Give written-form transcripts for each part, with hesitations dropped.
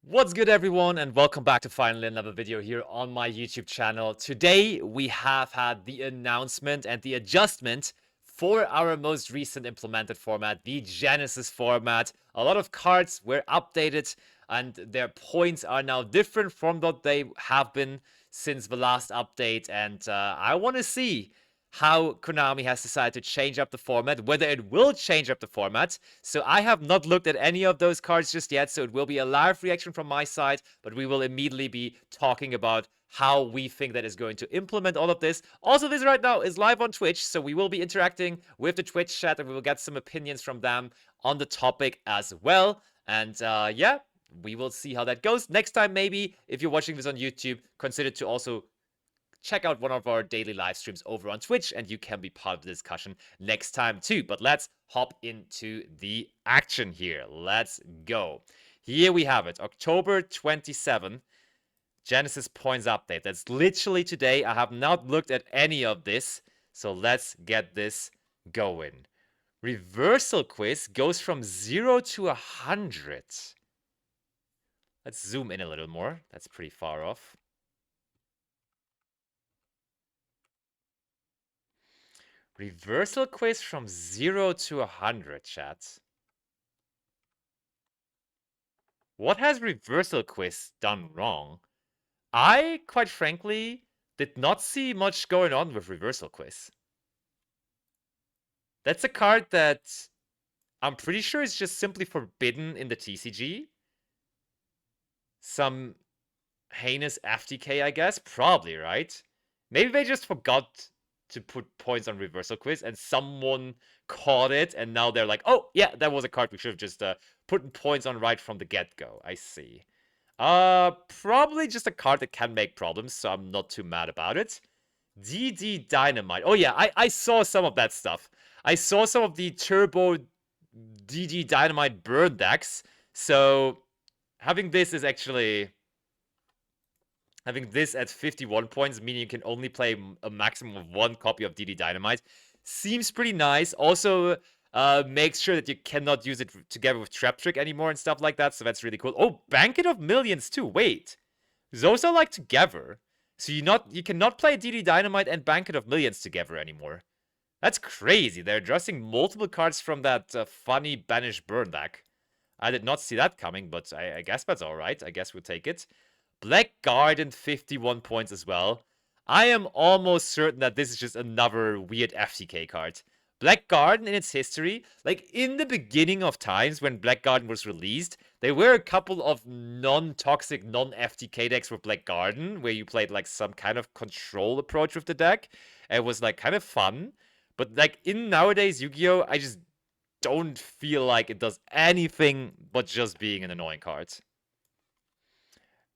What's good, everyone, and welcome back to finally another video here on my YouTube channel. Today we have had the announcement and the adjustment for our most recent implemented format, the Genesis format. A lot of cards were updated and their points are now different from what they have been since the last update, and I want to see how Konami has decided to change up the format, whether it will change up the format. So I have not looked at any of those cards just yet, so it will be a live reaction from my side, but we will immediately be talking about how we think that is going to implement all of this. Also, this right now is live on Twitch, so we will be interacting with the Twitch chat and we will get some opinions from them on the topic as well. And yeah, we will see how that goes. Next time, maybe, if you're watching this on YouTube, consider to also check out one of our daily live streams over on Twitch, and you can be part of the discussion next time too. But let's hop into the action here. Let's go. Here we have it, October 27, Genesis Points Update. That's literally today. I have not looked at any of this, so let's get this going. Reversal quiz goes from 0 to 100. Let's zoom in a little more. That's pretty far off. Reversal quiz from 0 to 100, chat. What has reversal quiz done wrong? I, quite frankly, did not see much going on with reversal quiz. That's a card that I'm pretty sure is just simply forbidden in the TCG. Some heinous FTK, I guess. Probably, right? Maybe they just forgot to put points on reversal quiz and someone caught it and now they're like, oh yeah, that was a card we should have just put points on right from the get-go. I see. Probably just a card that can make problems, so I'm not too mad about it. DD Dynamite. Oh yeah, I saw some of that stuff. I saw some of the Turbo DD Dynamite burn decks, so having this is actually... Having this at 51 points, meaning you can only play a maximum of one copy of DD Dynamite, seems pretty nice. Also, makes sure that you cannot use it together with Trap Trick anymore and stuff like that, so that's really cool. Oh, Banquet of Millions too. Wait, those are like together. So you cannot play DD Dynamite and Banquet of Millions together anymore. That's crazy. They're addressing multiple cards from that funny Banish Burn deck. I did not see that coming, but I guess that's alright. I guess we'll take it. Black Garden, 51 points as well. I am almost certain that this is just another weird FTK card. Black Garden in its history, like in the beginning of times when Black Garden was released, there were a couple of non-toxic, non-FTK decks with Black Garden, where you played like some kind of control approach with the deck. It was like kind of fun. But like in nowadays Yu-Gi-Oh!, I just don't feel like it does anything but just being an annoying card.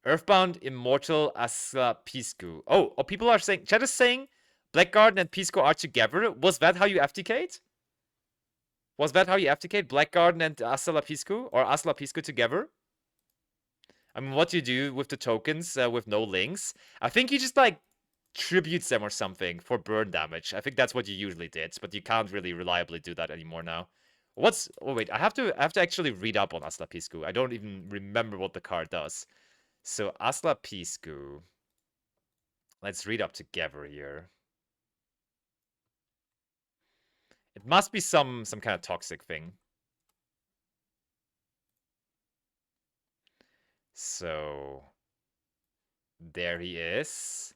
Earthbound, Immortal, Asla, Piscu. Oh, people are saying... Chat is saying Black Garden and Pisco are together. Was that how you FTK'd? Was that how you FTK'd? Black Garden and Asla Piscu? Or Asla Piscu together? I mean, what do you do with the tokens with no links? I think you just, like, tributes them or something for burn damage. I think that's what you usually did, but you can't really reliably do that anymore now. What's... Oh, wait. I have to actually read up on Asla Piscu. I don't even remember what the card does. So, Asla Piscu. Let's read up together here. It must be some kind of toxic thing. So, there he is.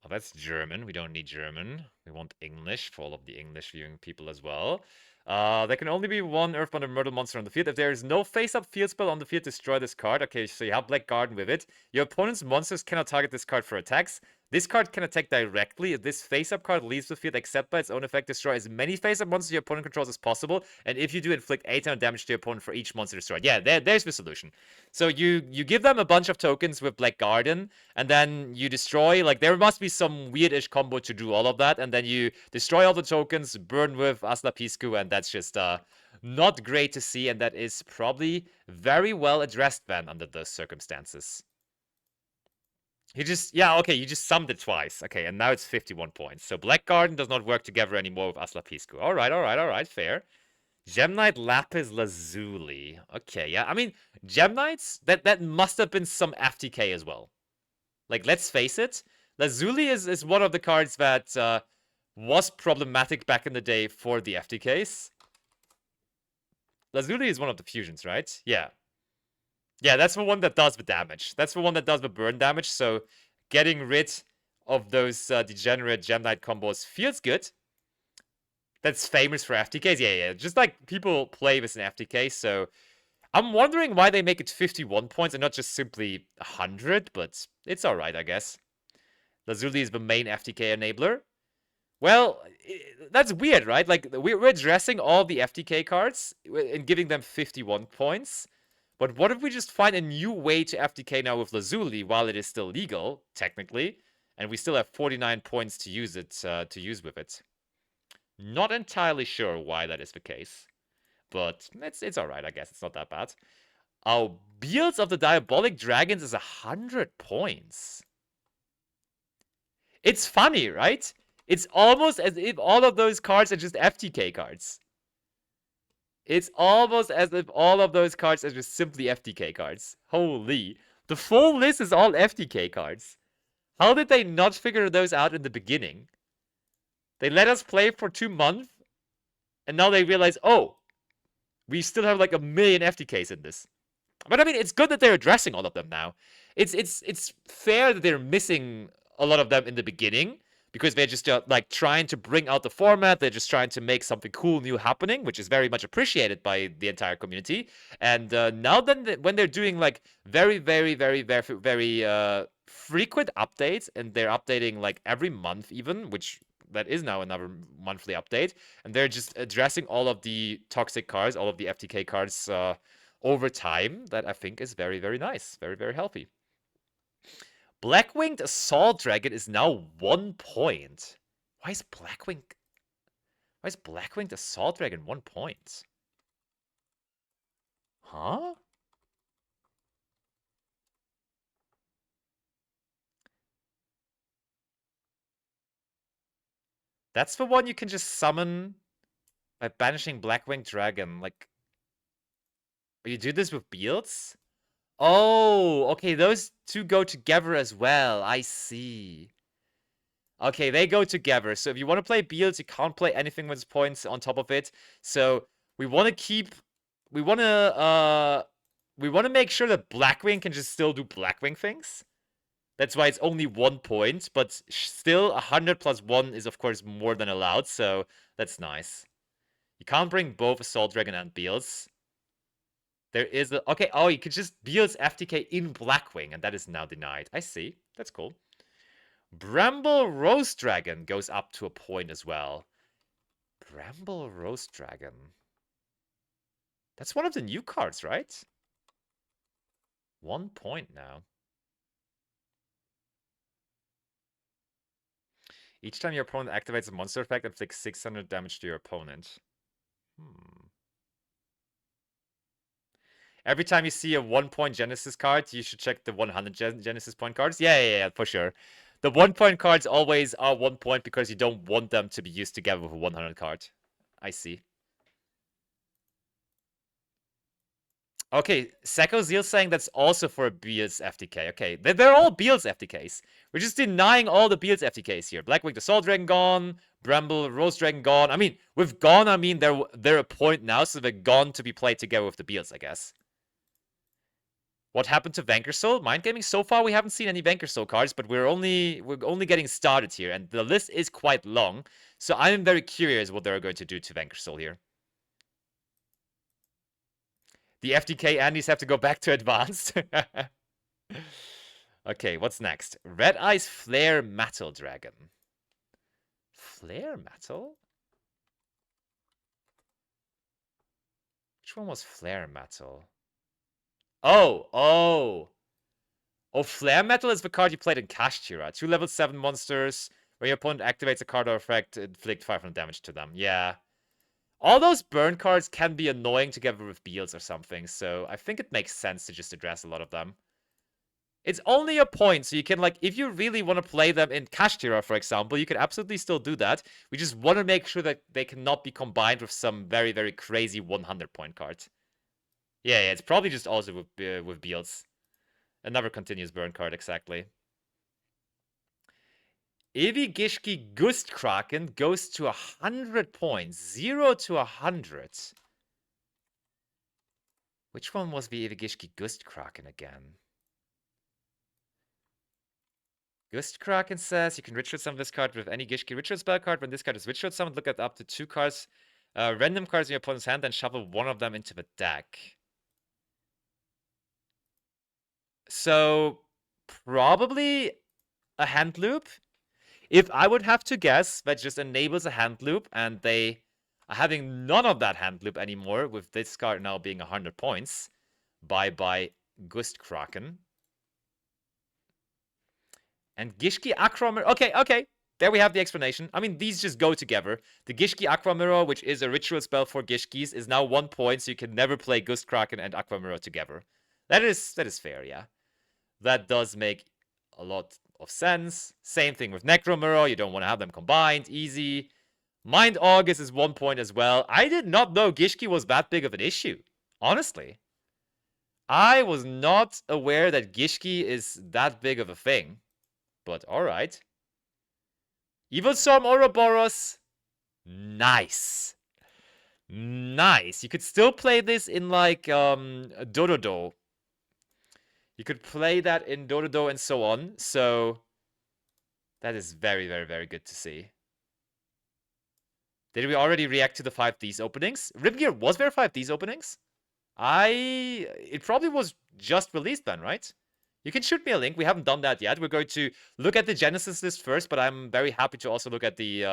Oh, that's German. We don't need German. We want English for all of the English viewing people as well. There can only be one Earthbound and Murder monster on the field. If there is no face-up field spell on the field, destroy this card. Okay, so you have Black Garden with it. Your opponent's monsters cannot target this card for attacks. This card can attack directly. If this face-up card leaves the field, except by its own effect, destroy as many face-up monsters your opponent controls as possible. And if you do, inflict 8 damage to your opponent for each monster destroyed. Yeah, there's the solution. So you give them a bunch of tokens with Black Garden, and then you destroy. Like, there must be some weird-ish combo to do all of that, and then you destroy all the tokens, burn with Asla Piscu, and that's just not great to see, and that is probably very well addressed then under those circumstances. You just, yeah, okay, you just summed it twice. Okay, and now it's 51 points. So Black Garden does not work together anymore with Asla Piscu. Alright, fair. Gem Knight Lapis Lazuli. Okay, yeah. I mean, Gem Knights, that must have been some FTK as well. Like, let's face it, Lazuli is one of the cards that was problematic back in the day for the FTKs. Lazuli is one of the fusions, right? Yeah. Yeah, that's the one that does the damage. That's the one that does the burn damage, so getting rid of those degenerate Gem Knight combos feels good. That's famous for FTKs. Yeah, yeah. Just like people play this in FTK, so I'm wondering why they make it 51 points and not just simply 100, but it's alright, I guess. Lazuli is the main FTK enabler. Well, that's weird, right? Like, we're addressing all the FTK cards and giving them 51 points. But what if we just find a new way to FTK now with Lazuli while it is still legal, technically, and we still have 49 points to use it, to use with it? Not entirely sure why that is the case, but it's alright, I guess. It's not that bad. Oh, Beards of the Diabolic Dragons is 100 points. It's funny, right? It's almost as if all of those cards are just FTK cards. It's almost as if all of those cards are just simply FTK cards. Holy. The full list is all FTK cards. How did they not figure those out in the beginning? They let us play for 2 months, and now they realize, oh, we still have like a million FTKs in this. But I mean, it's good that they're addressing all of them now. It's fair that they're missing a lot of them in the beginning because they're just like trying to bring out the format. They're just trying to make something cool new happening, which is very much appreciated by the entire community. And now then, when they're doing like very frequent updates, and they're updating like every month even, which that is now another monthly update, and they're just addressing all of the toxic cards, all of the FTK cards over time, that I think is very nice. Very healthy. Blackwinged Assault Dragon is now 1 point. Why is Blackwinged Assault Dragon 1 point? Huh? That's the one you can just summon by banishing Blackwinged Dragon. Like, you do this with Beals? Oh, okay, those two go together as well. I see. Okay, they go together. So if you want to play Beals, you can't play anything with points on top of it. So we want to keep... We want to make sure that Blackwing can just still do Blackwing things. That's why it's only 1 point, but still 100 plus 1 is of course more than allowed, so that's nice. You can't bring both Assault Dragon and Beals. There is a... Okay, oh, you could just Beals FTK in Blackwing, and that is now denied. I see. That's cool. Bramble Rose Dragon goes up to a point as well. Bramble Rose Dragon. That's one of the new cards, right? 1 point now. Each time your opponent activates a monster effect, inflicts 600 damage to your opponent. Every time you see a 1 point Genesis card, you should check the 100 Genesis point cards. Yeah, for sure. The 1 point cards always are 1 point because you don't want them to be used together with a 100 card. I see. Okay, Seko Zeal saying that's also for Beals FTK. Okay, they're all Beals FTKs. We're just denying all the Beals FTKs here. Blackwing Assault Dragon gone, Bramble Rose Dragon gone. I mean, with gone, I mean they're a point now, so they're gone to be played together with the Beals, I guess. What happened to Vankersoul? Mind Gaming, so far we haven't seen any Vankersoul cards, but we're only getting started here, and the list is quite long, so I'm very curious what they're going to do to Vankersoul here. The FTK Andes have to go back to advanced. Okay, what's next? Red Eyes Flare Metal Dragon. Flare Metal? Which one was Flare Metal? Oh, Flare Metal is the card you played in Kashtira. 2 level 7 monsters. When your opponent activates a card or effect, inflict 500 damage to them. Yeah. All those burn cards can be annoying together with Beals or something, so I think it makes sense to just address a lot of them. It's only a point, so you can, like, if you really want to play them in Kashtira, for example, you can absolutely still do that. We just want to make sure that they cannot be combined with some very, very crazy 100-point card. Yeah, it's probably just also with Beals. Another continuous burn card, exactly. Ewigishki Gustkraken goes to 100 points. 0 to 100. Which one was the Ewigishki Gustkraken again? Gustkraken says you can ritual summon this card with any Gishki ritual spell card. When this card is ritual summoned, look at up to 2 cards, random cards in your opponent's hand, and shuffle one of them into the deck. So, probably a hand loop. If I would have to guess, that just enables a hand loop, and they are having none of that hand loop anymore, with this card now being 100 points. Bye-bye, Gustkraken. And Gishki Aqua Mirror. Okay. There we have the explanation. I mean, these just go together. The Gishki Aqua Mirror, which is a ritual spell for Gishkis, is now 1 point, so you can never play Gustkraken and Aqua Mirror together. That is fair, yeah. That does make a lot of sense. Same thing with Necro Mirror. You don't want to have them combined. Easy. Mind August is 1 point as well. I did not know Gishki was that big of an issue. Honestly. I was not aware that Gishki is that big of a thing. But alright. Evil Storm Ouroboros. Nice. Nice. You could still play this in, like, Dododo. You could play that in Dododo and so on. So, that is very, very, very good to see. Did we already react to the 5Ds openings? Ribgear, was there 5Ds openings? It probably was just released then, right? You can shoot me a link. We haven't done that yet. We're going to look at the Genesis list first, but I'm very happy to also look at the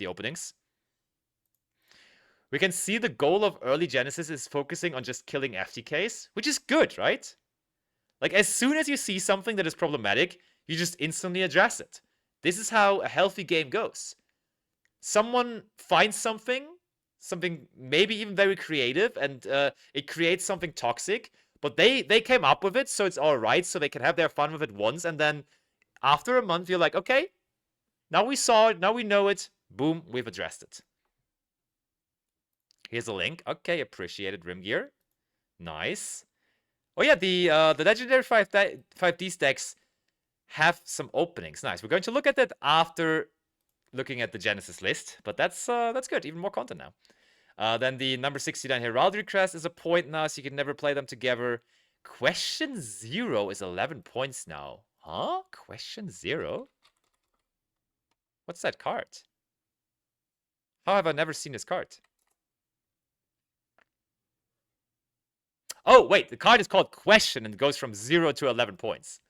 openings. We can see the goal of early Genesis is focusing on just killing FTKs, which is good, right? Like, as soon as you see something that is problematic, you just instantly address it. This is how a healthy game goes. Someone finds something maybe even very creative, and it creates something toxic, but they came up with it, so it's all right, so they can have their fun with it once, and then after a month, you're like, okay, now we saw it, now we know it, boom, we've addressed it. Here's a link. Okay, appreciated, Rimgear. Nice. Oh yeah, the legendary 5D decks have some openings. Nice. We're going to look at that after looking at the Genesis list, but that's good. Even more content now. Then the number 69 Heraldry Crest is a point now, so you can never play them together. Question 0 is 11 points now. Huh? Question 0? What's that card? How have I never seen this card? Oh, wait, the card is called Question and goes from 0 to 11 points.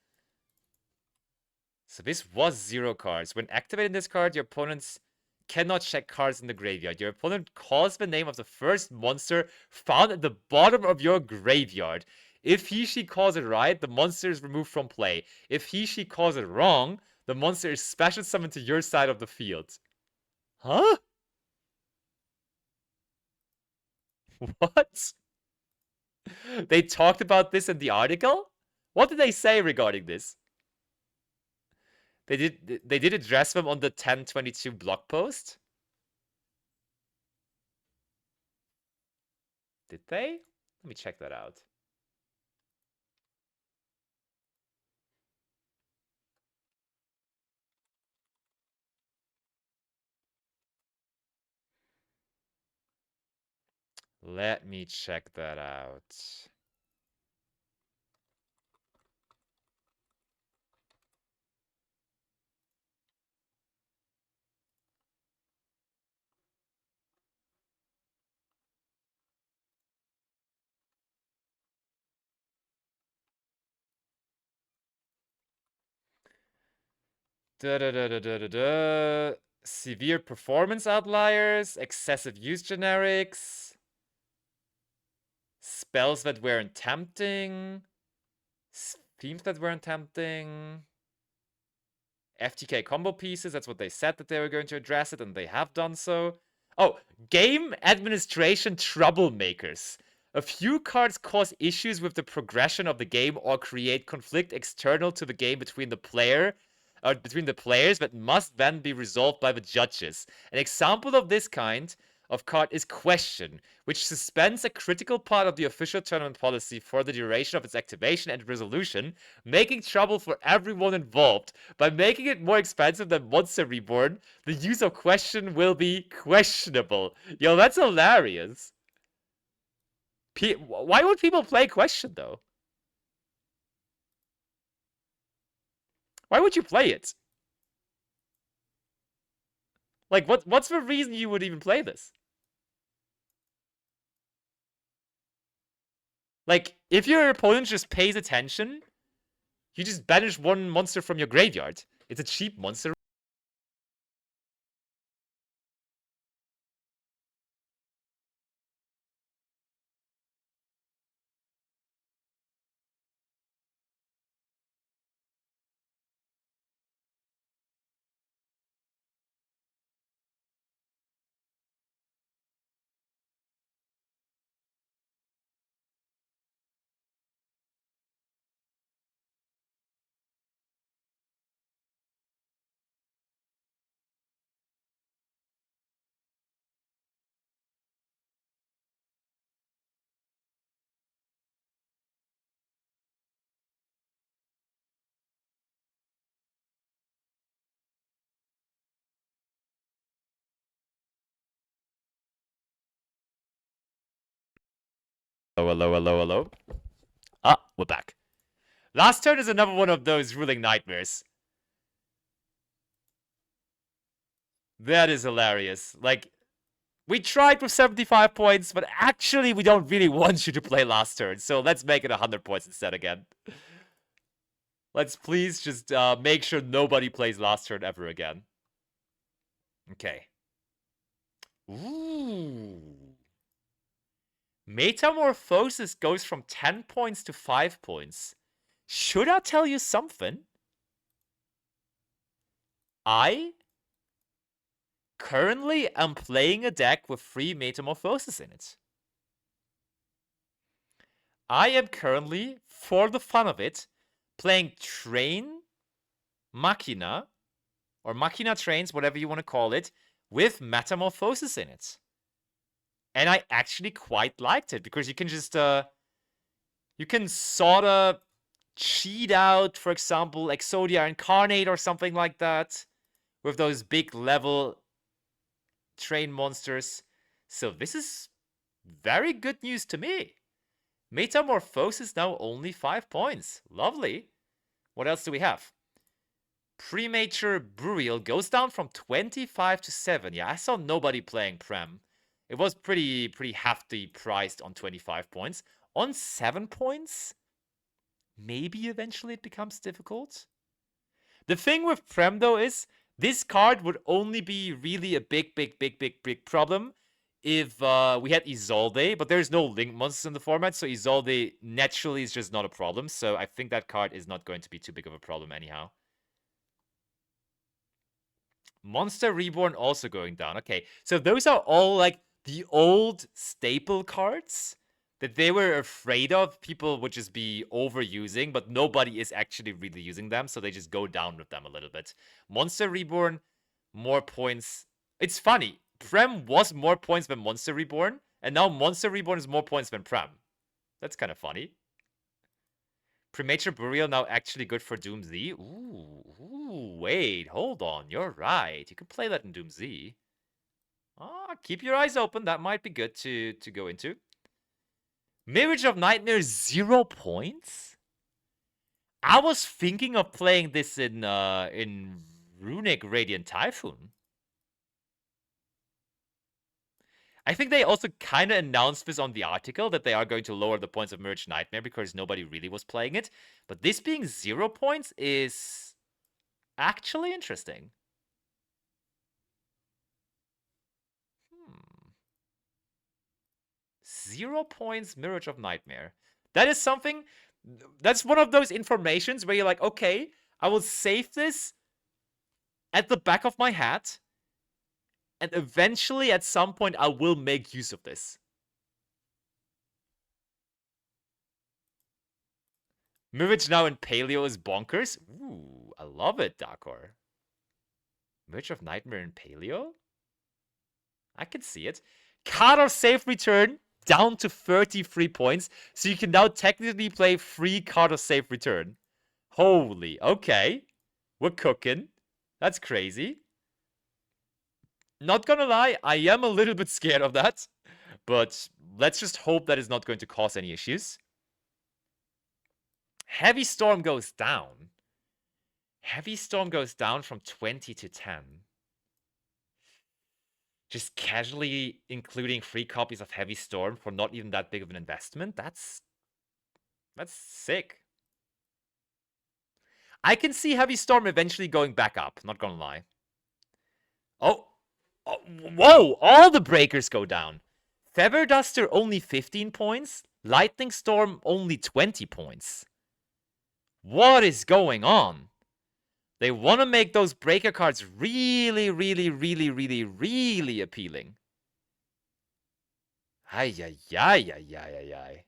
So this was 0 cards. When activating this card, your opponents cannot check cards in the graveyard. Your opponent calls the name of the first monster found at the bottom of your graveyard. If he/she calls it right, the monster is removed from play. If he/she calls it wrong, the monster is special summoned to your side of the field. Huh? What? They talked about this in the article? What did they say regarding this? They did address them on the 1022 blog post? Did they? Let me check that out. Let me check that out. Severe performance outliers, excessive use generics, spells that weren't tempting, themes that weren't tempting, FTK combo pieces. That's what they said that they were going to address it, and they have done so. Oh, game administration troublemakers. A few cards cause issues with the progression of the game or create conflict external to the game between the player or between the players that must then be resolved by the judges. An example of this kind of card is Question, which suspends a critical part of the official tournament policy for the duration of its activation and resolution, making trouble for everyone involved. By making it more expensive than Monster Reborn, the use of Question will be questionable. Yo, that's hilarious. Why would people play Question, though? Why would you play it? Like, what's the reason you would even play this? Like, if your opponent just pays attention, you just banish one monster from your graveyard. It's a cheap monster. Hello, hello, hello, hello. Ah, we're back. Last turn is another one of those ruling nightmares. That is hilarious. Like, we tried with 75 points, but actually we don't really want you to play last turn, so let's make it 100 points instead again. Let's please just make sure nobody plays last turn ever again. Okay. Ooh. Metamorphosis goes from 10 points to 5 points. Should I tell you something? I currently am playing a deck with 3 Metamorphosis in it. I am currently, for the fun of it, playing Train Machina, or Machina Trains, whatever you want to call it, with Metamorphosis in it. And I actually quite liked it, because you can just, you can sorta cheat out, for example, Exodia Incarnate or something like that, with those big level train monsters. So this is very good news to me. Metamorphosis now only 5 points. Lovely. What else do we have? Premature Burial goes down from 25 to 7. Yeah, I saw nobody playing Prem. It was pretty hefty priced on 25 points. On 7 points, maybe eventually it becomes difficult. The thing with Prem, though, is this card would only be really a big problem if we had Isolde, but there's no link monsters in the format, so Isolde naturally is just not a problem. So I think that card is not going to be too big of a problem anyhow. Monster Reborn also going down. Okay, so those are all like the old staple cards that they were afraid of people would just be overusing, but nobody is actually really using them, so they just go down with them a little bit. Monster Reborn, more points. It's funny. Prem was more points than Monster Reborn, and now Monster Reborn is more points than Prem. That's kind of funny. Premature Burial now actually good for Doom Z. Ooh, wait, hold on. You're right. You could play that in Doom Z. Ah, keep your eyes open. That might be good to go into. Mirage of Nightmare, 0 points? I was thinking of playing this in Runic Radiant Typhoon. I think they also kind of announced this on the article that they are going to lower the points of Mirage Nightmare because nobody really was playing it. But this being 0 points is actually interesting. 0 points Mirage of Nightmare. That is something, that's one of those informations where you're like, okay, I will save this at the back of my hat, and eventually at some point I will make use of this. Mirage now in Paleo is bonkers. Ooh, I love it, Dakor. Mirage of Nightmare in Paleo? I can see it. Card of Safe Return down to 33 points. So you can now technically play free Card of Safe Return. Holy, okay. We're cooking. That's crazy. Not gonna lie, I am a little bit scared of that. But let's just hope that is not going to cause any issues. Heavy Storm goes down. Heavy Storm goes down from 20 to 10. Just casually including 3 copies of Heavy Storm for not even that big of an investment? That's sick. I can see Heavy Storm eventually going back up, not gonna lie. Oh, whoa! All the breakers go down. Feather Duster only 15 points. Lightning Storm only 20 points. What is going on? They want to make those breaker cards really, really, really, really, really appealing. Ay, ay, ay, ay, ay, ay, ay.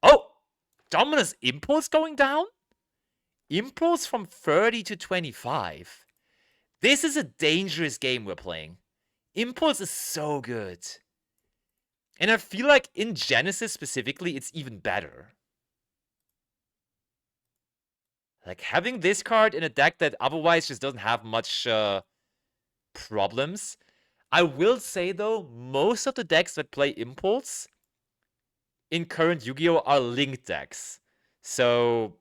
Oh! Dominus Impulse going down? Impulse from 30 to 25. This is a dangerous game we're playing. Impulse is so good. And I feel like in Genesis specifically, it's even better. Like, having this card in a deck that otherwise just doesn't have much problems. I will say, though, most of the decks that play Impulse in current Yu-Gi-Oh! Are linked decks. So,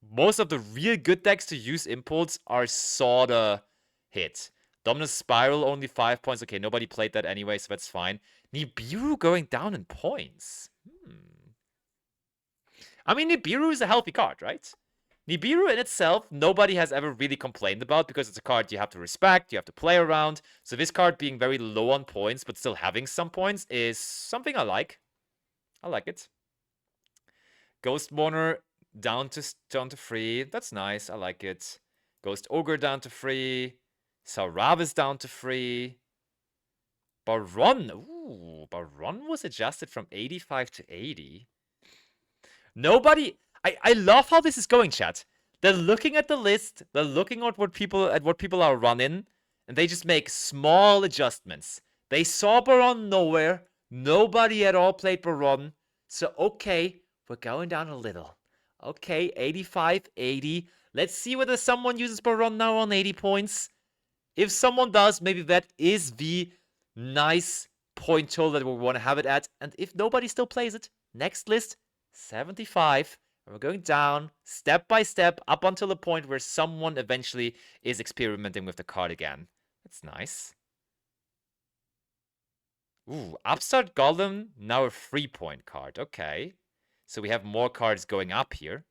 most of the real good decks to use Impulse are sorta hit. Dominus Spiral, only 5 points. Okay, nobody played that anyway, so that's fine. Nibiru going down in points. I mean, Nibiru is a healthy card, right? Nibiru in itself, nobody has ever really complained about because it's a card you have to respect, you have to play around. So this card being very low on points, but still having some points is something I like. I like it. Ghost Mourner down to 3. That's nice. I like it. Ghost Ogre down to 3. Sauravis down to 3. Baron. Ooh, Baron was adjusted from 85 to 80. Nobody... I love how this is going, chat. They're looking at the list, they're looking at what people are running, and they just make small adjustments. They saw Baron nowhere, nobody at all played Baron, so okay, we're going down a little. Okay, 85, 80. Let's see whether someone uses Baron now on 80 points. If someone does, maybe that is the nice point total that we want to have it at. And if nobody still plays it, next list, 75. And we're going down, step by step, up until the point where someone eventually is experimenting with the card again. That's nice. Ooh, Upstart Golem, now a 3-point card. Okay. So we have more cards going up here.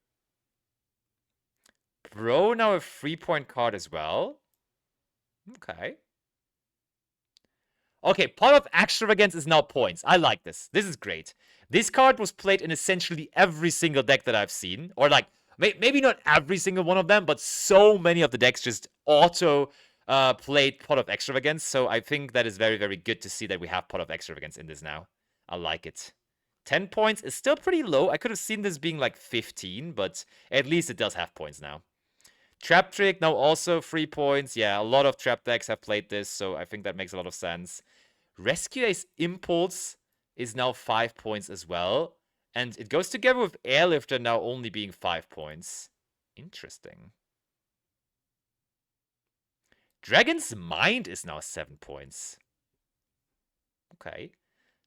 Bro, now a 3-point card as well. Okay. Okay, Pot of Extravagance is now points. I like this. This is great. This card was played in essentially every single deck that I've seen. Or like, maybe not every single one of them, but so many of the decks just auto played Pot of Extravagance. So I think that is very, very good to see that we have Pot of Extravagance in this now. I like it. 10 points is still pretty low. I could have seen this being like 15, but at least it does have points now. Trap Trick, now also 3 points. Yeah, a lot of trap decks have played this, so I think that makes a lot of sense. Rescue Ace Impulse is now 5 points as well. And it goes together with Airlifter now only being 5 points. Interesting. Dragon's Mind is now 7 points. Okay.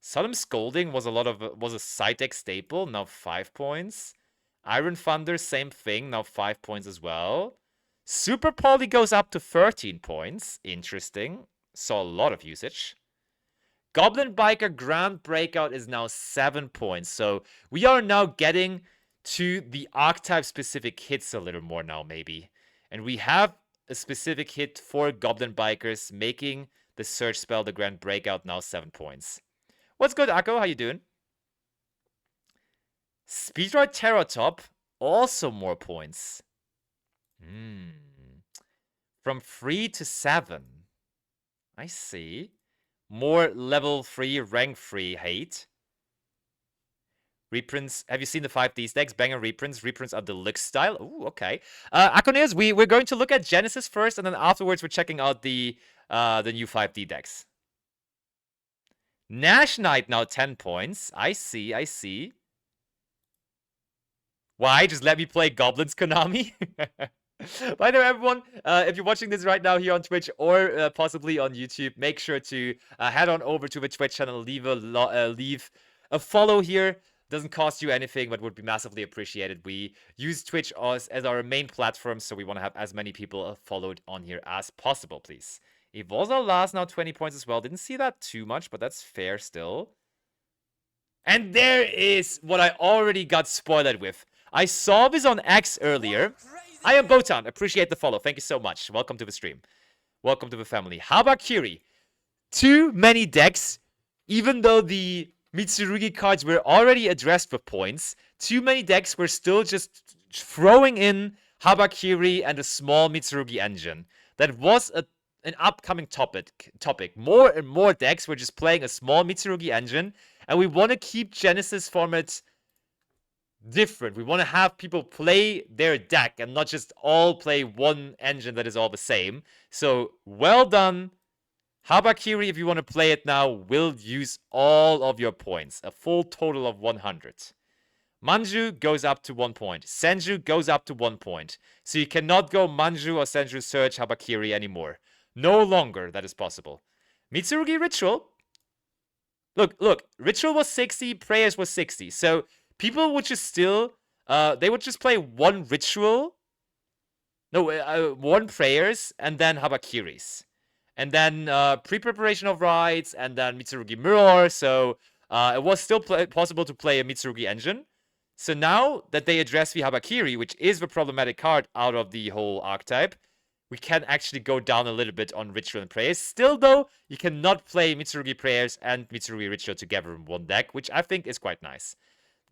Solemn Scolding was a side deck staple, now 5 points. Iron Thunder, same thing, now 5 points as well. Super Poly goes up to 13 points. Interesting. Saw a lot of usage. Goblin Biker Grand Breakout is now 7 points. So we are now getting to the archetype-specific hits a little more now, maybe. And we have a specific hit for Goblin Bikers, making the search spell, the Grand Breakout, now 7 points. What's good, Akko? How you doing? Speedride Terratop, also more points. From 3 to 7. I see. More level 3, rank 3 hate. Reprints. Have you seen the 5D decks? Banger reprints. Reprints are deluxe style. Ooh, okay. Aconiers, we're going to look at Genesis first, and then afterwards we're checking out the new 5D decks. Nash Knight now 10 points. I see, I see. Why? Just let me play Goblins, Konami? By the way, everyone, if you're watching this right now here on Twitch or possibly on YouTube, make sure to head on over to the Twitch channel, leave a follow here. Doesn't cost you anything, but would be massively appreciated. We use Twitch as our main platform, so we want to have as many people followed on here as possible, please. Evolza last now 20 points as well. Didn't see that too much, but that's fair still. And there is what I already got spoiled with. I saw this on X earlier. I am Botan. Appreciate the follow. Thank you so much. Welcome to the stream. Welcome to the family. Habakiri. Too many decks. Even though the Mitsurugi cards were already addressed with points, too many decks were still just throwing in Habakiri and a small Mitsurugi engine. That was an upcoming topic. More and more decks were just playing a small Mitsurugi engine, and we want to keep Genesis format different. We want to have people play their deck and not just all play one engine that is all the same. So, well done. Habakiri, if you want to play it now, will use all of your points. A full total of 100. Manju goes up to 1 point. Senju goes up to 1 point. So you cannot go Manju or Senju Search Habakiri anymore. No longer that is possible. Mitsurugi Ritual. Look. Ritual was 60. Prayers was 60. So people would just still, they would just play one ritual, one prayers, and then habakiris. And then pre-preparation of rites, and then Mitsurugi Mirror, so it was still possible to play a Mitsurugi engine. So now that they address the Habakiri, which is the problematic card out of the whole archetype, we can actually go down a little bit on Ritual and Prayers. Still though, you cannot play Mitsurugi Prayers and Mitsurugi Ritual together in one deck, which I think is quite nice.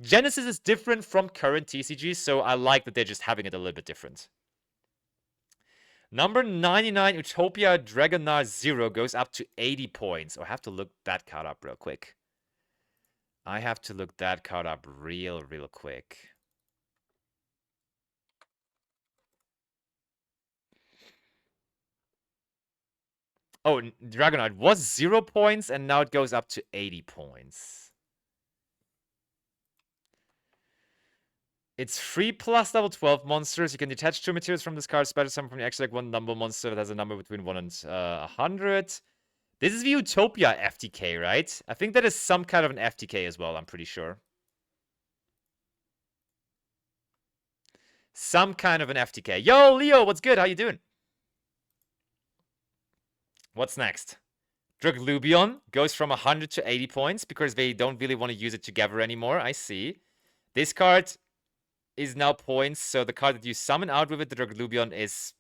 Genesis is different from current TCGs, so I like that they're just having it a little bit different. Number 99, Utopia Dragonar 0 goes up to 80 points. Oh, I have to look that card up real quick. I have to look that card up real quick. Oh, Dragonar was 0 points, and now it goes up to 80 points. It's 3 plus level 12 monsters. You can detach 2 materials from this card, special summon from the extra deck one number monster that has a number between 1 and 100. This is the Utopia FTK, right? I think that is some kind of an FTK as well, I'm pretty sure. Some kind of an FTK. Yo, Leo, what's good? How you doing? What's next? Draglubion goes from 100 to 80 points because they don't really want to use it together anymore. I see. This card is now points, so the card that you summon out with it, the Draglubion, is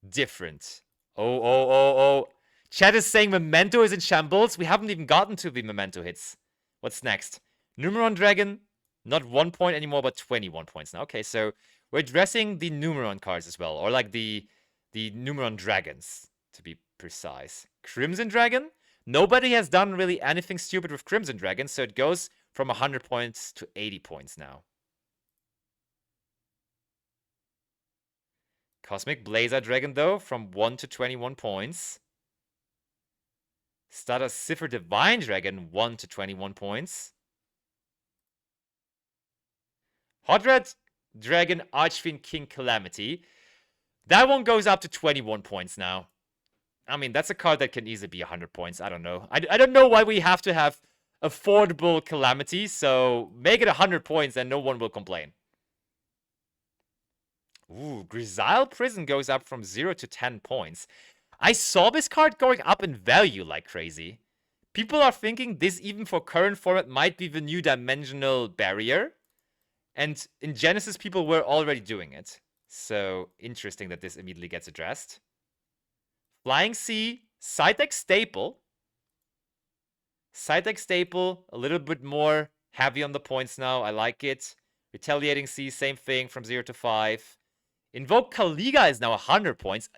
different. Oh. Chat is saying Memento is in shambles. We haven't even gotten to the Memento hits. What's next? Numeron Dragon, not 1 point anymore, but 21 points now. Okay, so we're addressing the Numeron cards as well, or like the Numeron Dragons, to be precise. Crimson Dragon? Nobody has done really anything stupid with Crimson Dragon, so it goes from 100 points to 80 points now. Cosmic Blazer Dragon, though, from 1 to 21 points. Starter Cipher Divine Dragon, 1 to 21 points. Hot Red Dragon Archfiend King Calamity. That one goes up to 21 points now. I mean, that's a card that can easily be 100 points. I don't know. I don't know why we have to have affordable Calamity, so make it 100 points and no one will complain. Ooh, Grisile Prison goes up from 0 to 10 points. I saw this card going up in value like crazy. People are thinking this, even for current format, might be the new dimensional barrier. And in Genesis, people were already doing it. So, interesting that this immediately gets addressed. Flying Sea, side deck staple. Side deck staple, a little bit more heavy on the points now. I like it. Retaliating Sea, same thing from 0 to 5. Invoke Kaliga is now 100 points.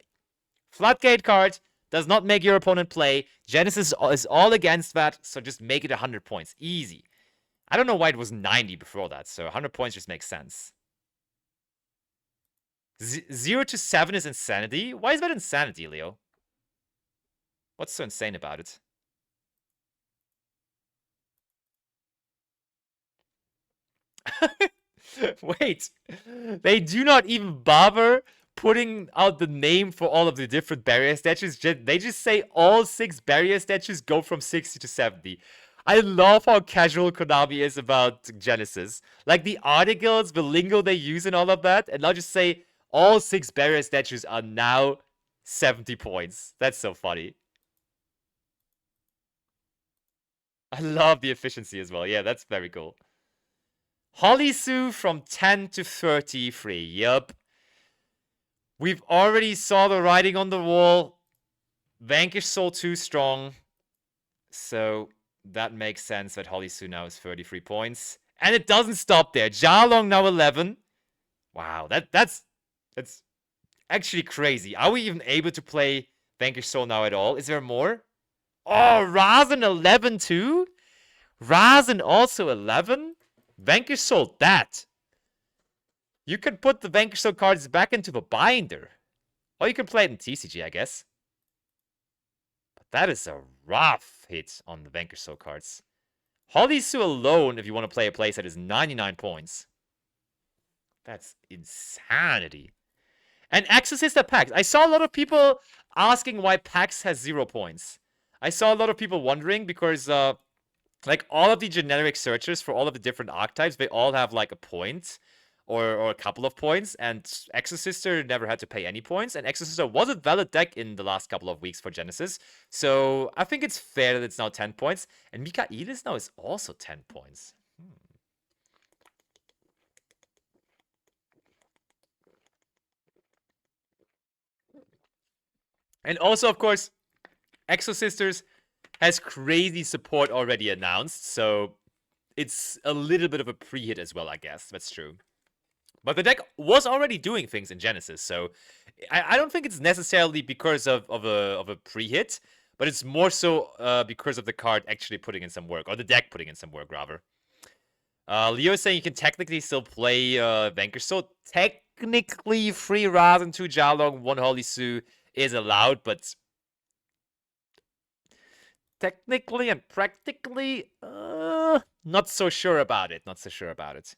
Floodgate card does not make your opponent play. Genesis is all against that, so just make it 100 points. Easy. I don't know why it was 90 before that, so 100 points just makes sense. 0 to 7 is insanity? Why is that insanity, Leo? What's so insane about it? Wait, they do not even bother putting out the name for all of the different barrier statues. They just say all 6 barrier statues go from 60 to 70. I love how casual Konami is about Genesis. Like the articles, the lingo they use and all of that, and I'll just say all 6 barrier statues are now 70 points. That's so funny. I love the efficiency as well. Yeah, that's very cool. Holisu from 10 to 33. Yup. We've already saw the writing on the wall. Vanquish Soul too strong. So that makes sense that Holisu now is 33 points. And it doesn't stop there. Jialong now 11. Wow, that's actually crazy. Are we even able to play Vanquish Soul now at all? Is there more? Oh, Razen 11 too? Razen also 11? Vanquish Soul that. You can put the Vanquish Soul cards back into the binder. Or you can play it in TCG, I guess. But that is a rough hit on the Vanquish Soul cards. Holisu alone, if you want to play a playset, is 99 points. That's insanity. And Exorcist at PAX. I saw a lot of people asking why PAX has 0 points. I saw a lot of people wondering because, like, all of the generic searchers for all of the different archetypes, they all have, like, a point. Or a couple of points, and Exorcister never had to pay any points, and Exorcister was a valid deck in the last couple of weeks for Genesis, so I think it's fair that it's now 10 points, and Mikaelis now is also 10 points. And also, of course, Exorcisters has crazy support already announced, so it's a little bit of a pre-hit as well, I guess. That's true. But the deck was already doing things in Genesis, so I don't think it's necessarily because of a pre-hit, but it's more so because of the card actually putting in some work, or the deck putting in some work, rather. Leo is saying you can technically still play Vanquish, so technically 3 Razen, 2 Jialong, 1 Holisu is allowed, but technically and practically, not so sure about it. Not so sure about it.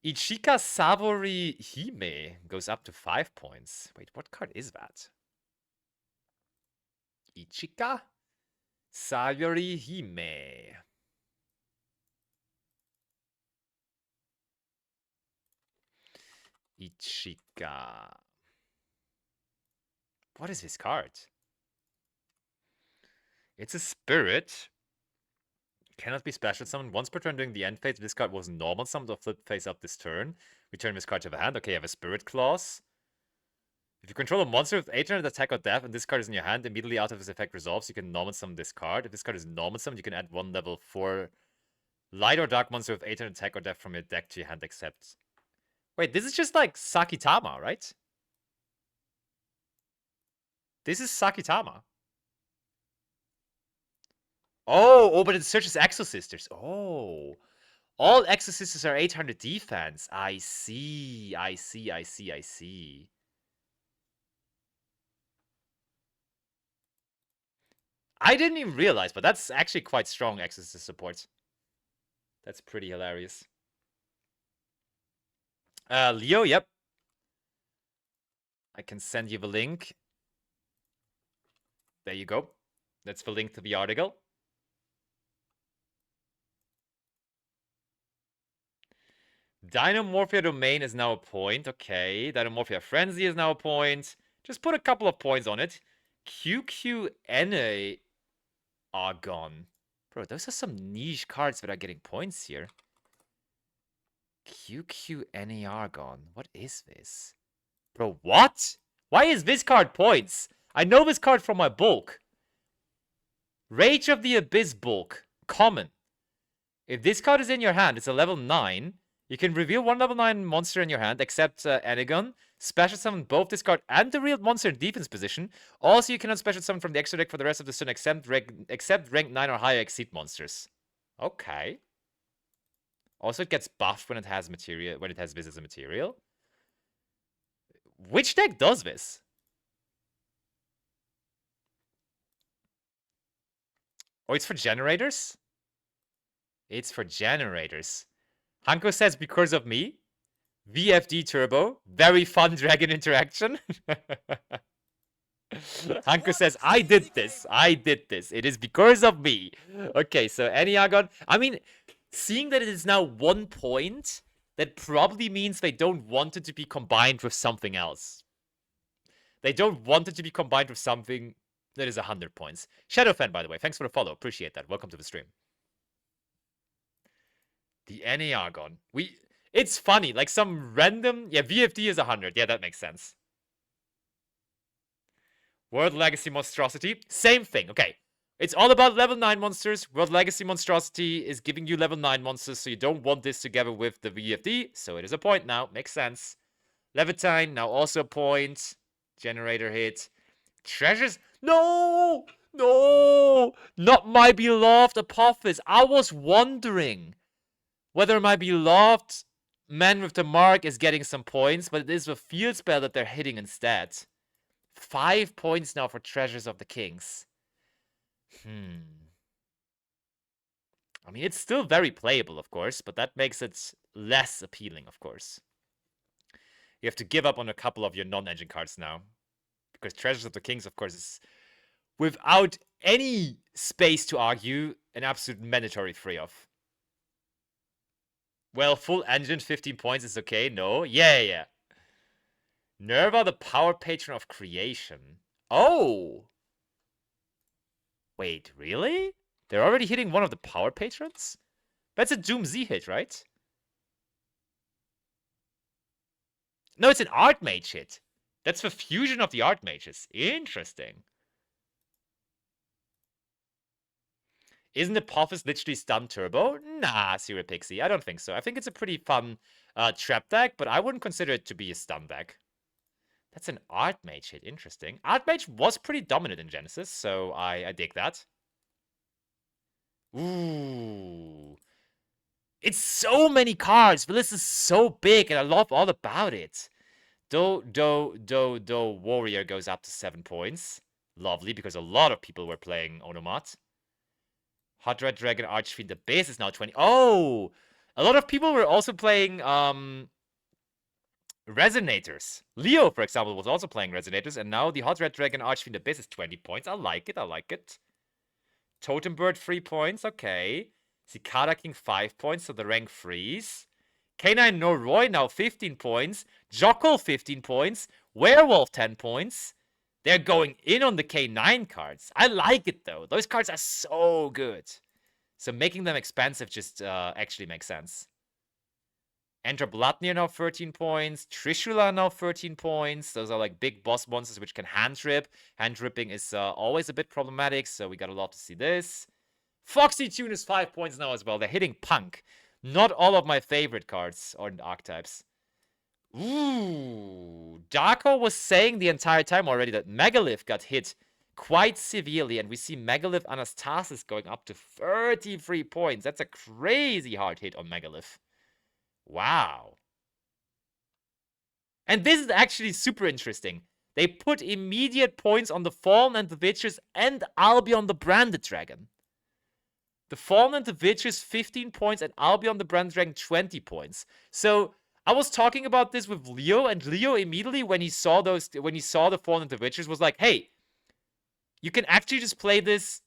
Ichika Sabori Hime goes up to 5 points. Wait, what card is that? Ichika Sabori Hime. Ichika. What is this card? It's a spirit. Cannot be special summoned. Once per turn during the end phase, this card was normal summoned or flip face up this turn. Return this card to the hand. Okay, you have a spirit clause. If you control a monster with 800 attack or death, and this card is in your hand, immediately after this effect resolves, you can normal summon this card. If this card is normal summoned, you can add 1 level 4 light or dark monster with 800 attack or death from your deck to your hand, except... Wait, this is just like Sakitama, right? This is Sakitama. Oh, but it searches Exorcisters. Oh. All Exorcisters are 800 defense. I see. I see. I didn't even realize, but that's actually quite strong Exorcist support. That's pretty hilarious. Leo, yep. I can send you the link. There you go. That's the link to the article. Dynamorphia Domain is now a point. Okay. Dynamorphia Frenzy is now a point. Just put a couple of points on it. QQNA Argon. Bro, those are some niche cards that are getting points here. QQNA Argon. What is this? Bro, what? Why is this card points? I know this card from my bulk. Rage of the Abyss bulk. Common. If this card is in your hand, it's a level 9. You can reveal 1 level 9 monster in your hand, except Anagon. Special summon both this card and the real monster in defense position. Also, you cannot special summon from the extra deck for the rest of the turn except rank 9 or higher exceed monsters. Okay. Also, it gets buffed when it has material, when it has this as a material. Which deck does this? Oh, it's for generators? It's for generators. Hanko says because of me. VFD Turbo. Very fun dragon interaction. Hanko says, I did this. I did this. It is because of me. Okay, so Eniagon. I mean, seeing that it is now 1 point, that probably means they don't want it to be combined with something else. They don't want it to be combined with something that is 100 points. Shadowfen, by the way, thanks for the follow. Appreciate that. Welcome to the stream. The Eniagon. It's funny, like some random... Yeah, VFD is 100. Yeah, that makes sense. World Legacy Monstrosity. Same thing. Okay. It's all about level 9 monsters. World Legacy Monstrosity is giving you level 9 monsters, so you don't want this together with the VFD. So it is a point now. Makes sense. Levitine, now also a point. Generator hit. Treasures? No! No! Not my beloved Apophis. I was wondering whether my beloved Man with the Mark is getting some points, but it is the field spell that they're hitting instead. 5 points now for Treasures of the Kings. I mean, it's still very playable, of course, but that makes it less appealing, of course. You have to give up on a couple of your non-engine cards now. Because Treasures of the Kings, of course, is, without any space to argue, an absolute mandatory free-off. Well, full engine, 15 points is okay. No? Yeah. Nerva, the power patron of creation. Oh! Wait, really? They're already hitting one of the power patrons? That's a Doom Z hit, right? No, it's an Archmage hit. That's the fusion of the Archmages. Interesting. Isn't Apophis literally stun turbo? Nah, Zero Pixie. I don't think so. I think it's a pretty fun trap deck, but I wouldn't consider it to be a stun deck. That's an Archmage hit. Interesting. Archmage was pretty dominant in Genesis, so I dig that. Ooh. It's so many cards. The list is so big, and I love all about it. Do Warrior goes up to 7 points. Lovely, because a lot of people were playing Onomat. Hot Red Dragon Archfiend, the base is now 20. Oh! A lot of people were also playing Resonators. Leo, for example, was also playing Resonators, and now the Hot Red Dragon Archfiend, the base is 20 points. I like it. Totem Bird, 3 points. Okay. Cicada King, 5 points, so the rank freeze. K9 Noroi, now 15 points. Jockle, 15 points. Werewolf, 10 points. They're going in on the K9 cards. I like it, though. Those cards are so good. So making them expensive just actually makes sense. Andra Blatnir now 13 points. Trishula now 13 points. Those are like big boss monsters which can hand rip. Hand ripping is always a bit problematic, so we got a lot to see this. Foxy Tune is 5 points now as well. They're hitting Punk. Not all of my favorite cards or archetypes. Ooh. Darko was saying the entire time already that Megalith got hit quite severely, and we see Megalith Anastasis going up to 33 points. That's a crazy hard hit on Megalith. Wow. And this is actually super interesting. They put immediate points on the Fallen and the Witches and Albion the Branded Dragon. The Fallen and the Witches 15 points and Albion the Branded Dragon 20 points. So I was talking about this with Leo, and Leo immediately when he saw the Fallen and the Witches was like, hey, you can actually just play this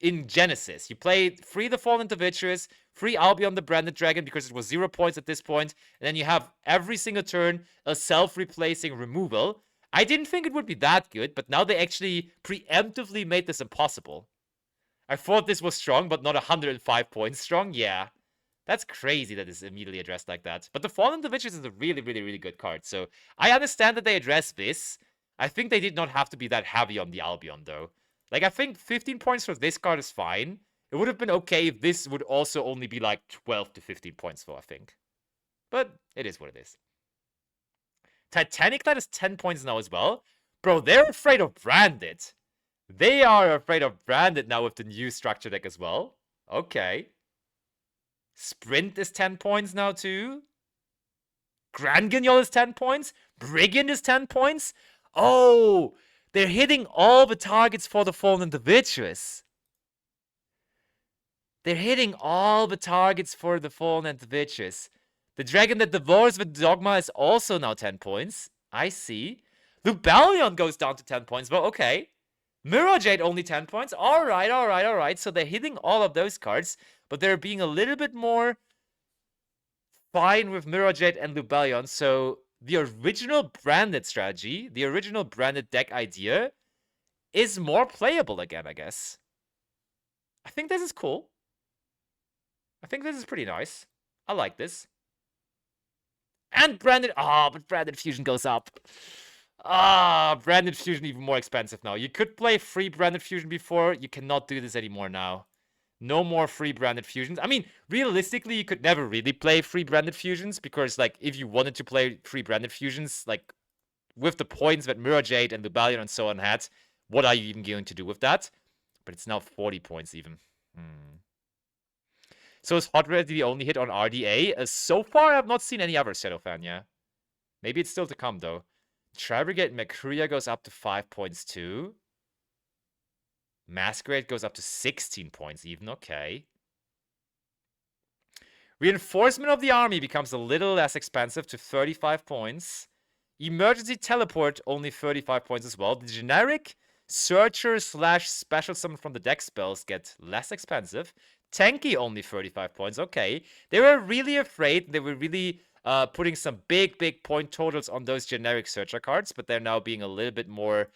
in Genesis. You play free the Fallen and the Witches, free Albion the Branded Dragon because it was 0 points at this point, and then you have every single turn a self-replacing removal. I didn't think it would be that good, but now they actually preemptively made this impossible. I thought this was strong, but not 105 points strong. Yeah. That's crazy that it's immediately addressed like that. But the Fallen and the Witches is a really, really, really good card. So I understand that they address this. I think they did not have to be that heavy on the Albion, though. Like, I think 15 points for this card is fine. It would have been okay if this would also only be like 12 to 15 points for, I think. But it is what it is. Titanic Knight is 10 points now as well. Bro, they're afraid of Branded. They are afraid of Branded now with the new structure deck as well. Okay. Sprint is 10 points now too. Grand Guignol is 10 points. Brigand is 10 points. Oh, they're hitting all the targets for the Fallen Individuous. They're hitting all the targets for the Fallen Individuous. The Dragon that devours the Dogma is also now 10 points. I see. Lubellion goes down to 10 points. Well, okay. Mirror Jade only 10 points. Alright. So they're hitting all of those cards, but they're being a little bit more fine with Mirror Jade and Lubellion. So the original branded strategy, the original branded deck idea, is more playable again, I guess. I think this is cool. I think this is pretty nice. I like this. And branded... but branded fusion goes up. Branded fusion even more expensive now. You could play free branded fusion before. You cannot do this anymore now. No more free branded fusions. I mean, realistically, you could never really play free branded fusions because, like, if you wanted to play free branded fusions, like, with the points that Mirror Jade and Lubellion and so on had, what are you even going to do with that? But it's now 40 points even. So is Hot Red the only hit on RDA? So far, I've not seen any other Shadowfan, yeah. Maybe it's still to come, though. Tri-Brigade Mercuria goes up to 5 points, too. Masquerade goes up to 16 points, even. Okay. Reinforcement of the army becomes a little less expensive to 35 points. Emergency Teleport, only 35 points as well. The generic Searcher / Special Summon from the deck spells get less expensive. Tanky, only 35 points. Okay. They were really afraid. They were really putting some big point totals on those generic Searcher cards, but they're now being a little bit more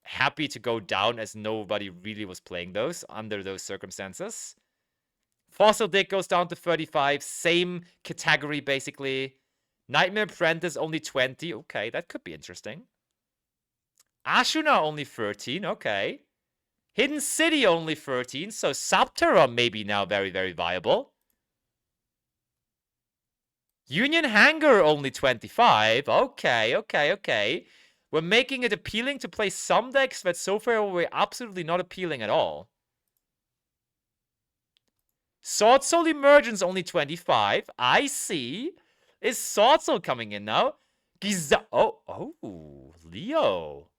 happy to go down as nobody really was playing those under those circumstances. Fossil Dick goes down to 35. Same category, basically. Nightmare Apprentice, only 20. Okay, that could be interesting. Ashuna, only 13. Okay. Hidden City, only 13. So Subterra maybe now very viable. Union Hangar, only 25. Okay. We're making it appealing to play some decks that so far were absolutely not appealing at all. Sword Soul Emergence, only 25. I see. Is Sword Soul coming in now? Leo.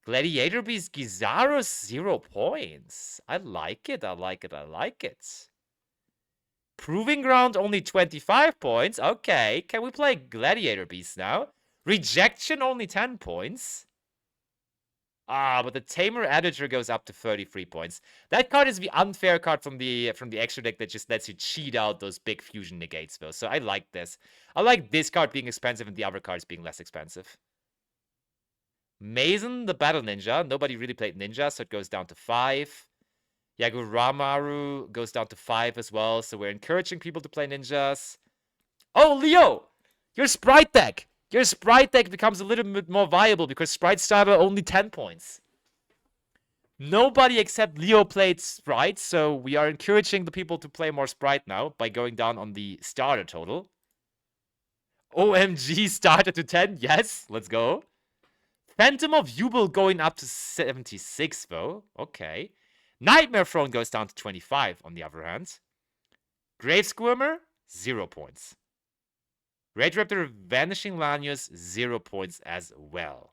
Gladiator Beast Gizaros, 0 points. I like it. Proving Ground, only 25 points. Okay, can we play Gladiator Beast now? Rejection, only 10 points. But the Tamer Editor goes up to 33 points. That card is the unfair card from the extra deck that just lets you cheat out those big fusion negates, though. So I like this. I like this card being expensive and the other cards being less expensive. Mason, the Battle Ninja. Nobody really played Ninja, so it goes down to 5. Yaguramaru goes down to 5 as well, so we're encouraging people to play Ninjas. Oh, Leo! Your Sprite deck! Your Sprite deck becomes a little bit more viable because Sprite starter only 10 points. Nobody except Leo played Sprite, so we are encouraging the people to play more Sprite now by going down on the starter total. OMG starter to 10, yes, let's go. Phantom of Jubel going up to 76, though. Okay. Nightmare Throne goes down to 25, on the other hand. Grave Squirmer, 0 points. Rage Raptor Vanishing Lanius, 0 points as well.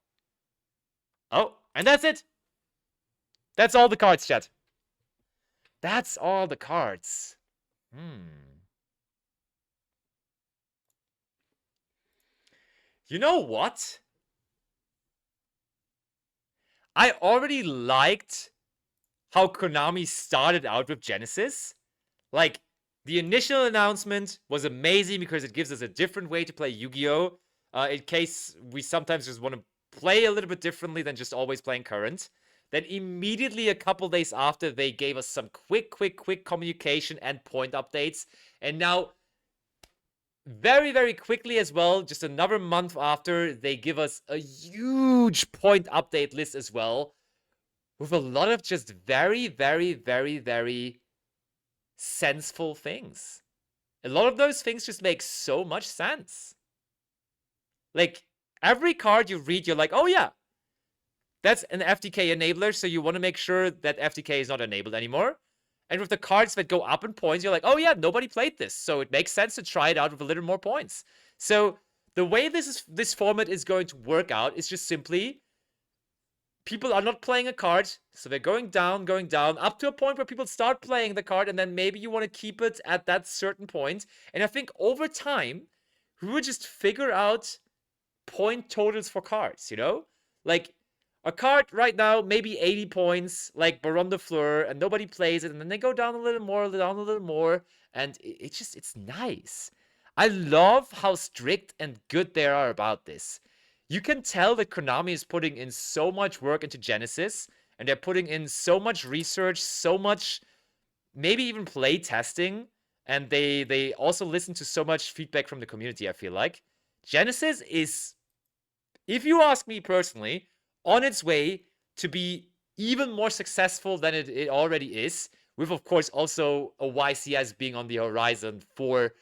Oh, and that's it. That's all the cards, chat. That's all the cards. You know what? I already liked how Konami started out with Genesis. Like, the initial announcement was amazing because it gives us a different way to play Yu-Gi-Oh! In case we sometimes just want to play a little bit differently than just always playing current. Then immediately a couple days after, they gave us some quick communication and point updates. And now, very quickly as well, just another month after, they give us a huge point update list as well. With a lot of just very senseful things. A lot of those things just make so much sense. Like, every card you read, you're like, oh yeah, that's an FTK enabler, so you want to make sure that FTK is not enabled anymore. And with the cards that go up in points, you're like, oh yeah, nobody played this, so it makes sense to try it out with a little more points. So the way this format is going to work out is just simply people are not playing a card, so they're going down, up to a point where people start playing the card, and then maybe you want to keep it at that certain point. And I think over time, we would just figure out point totals for cards, you know? Like, a card right now, maybe 80 points, like Baron de Fleur, and nobody plays it, and then they go down a little more, and it's nice. I love how strict and good they are about this. You can tell that Konami is putting in so much work into Genesis, and they're putting in so much research, so much, maybe even play testing, and they also listen to so much feedback from the community, I feel like. Genesis is, if you ask me personally, on its way to be even more successful than it already is, with, of course, also a YCS being on the horizon for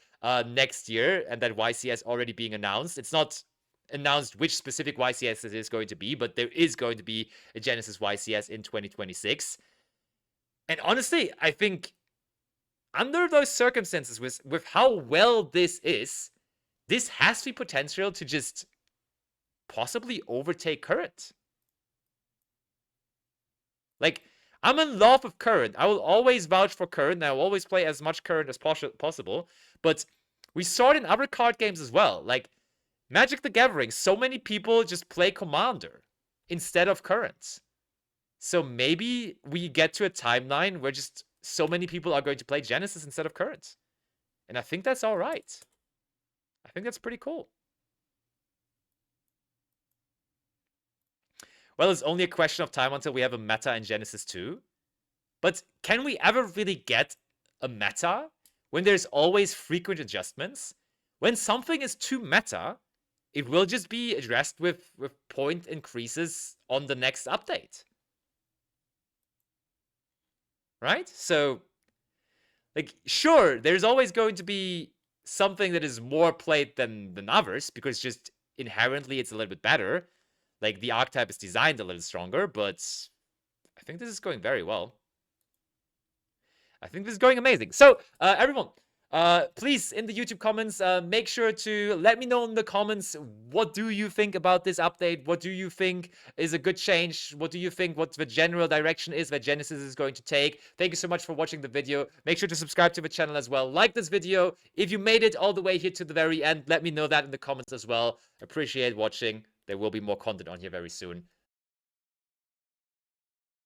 next year, and that YCS already being announced. It's not announced which specific YCS it is going to be, but there is going to be a Genesis YCS in 2026. And honestly, I think under those circumstances, with how well this is, this has the potential to just possibly overtake Current. Like, I'm in love with Current. I will always vouch for Current, and I will always play as much Current as possible. But we saw it in other card games as well. Like, Magic the Gathering, so many people just play Commander instead of Current. So maybe we get to a timeline where just so many people are going to play Genesis instead of Current. And I think that's all right. I think that's pretty cool. Well, it's only a question of time until we have a meta in Genesis 2. But can we ever really get a meta when there's always frequent adjustments? When something is too meta, it will just be addressed with point increases on the next update. Right? So, like, sure, there's always going to be something that is more played than others, because just inherently it's a little bit better. Like, the archetype is designed a little stronger, but I think this is going very well. I think this is going amazing. So, everyone, please, in the YouTube comments, make sure to let me know in the comments, what do you think about this update? What do you think is a good change? What do you think what the general direction is that Genesis is going to take? Thank you so much for watching the video. Make sure to subscribe to the channel as well. Like this video. If you made it all the way here to the very end, let me know that in the comments as well. Appreciate watching. There will be more content on here very soon.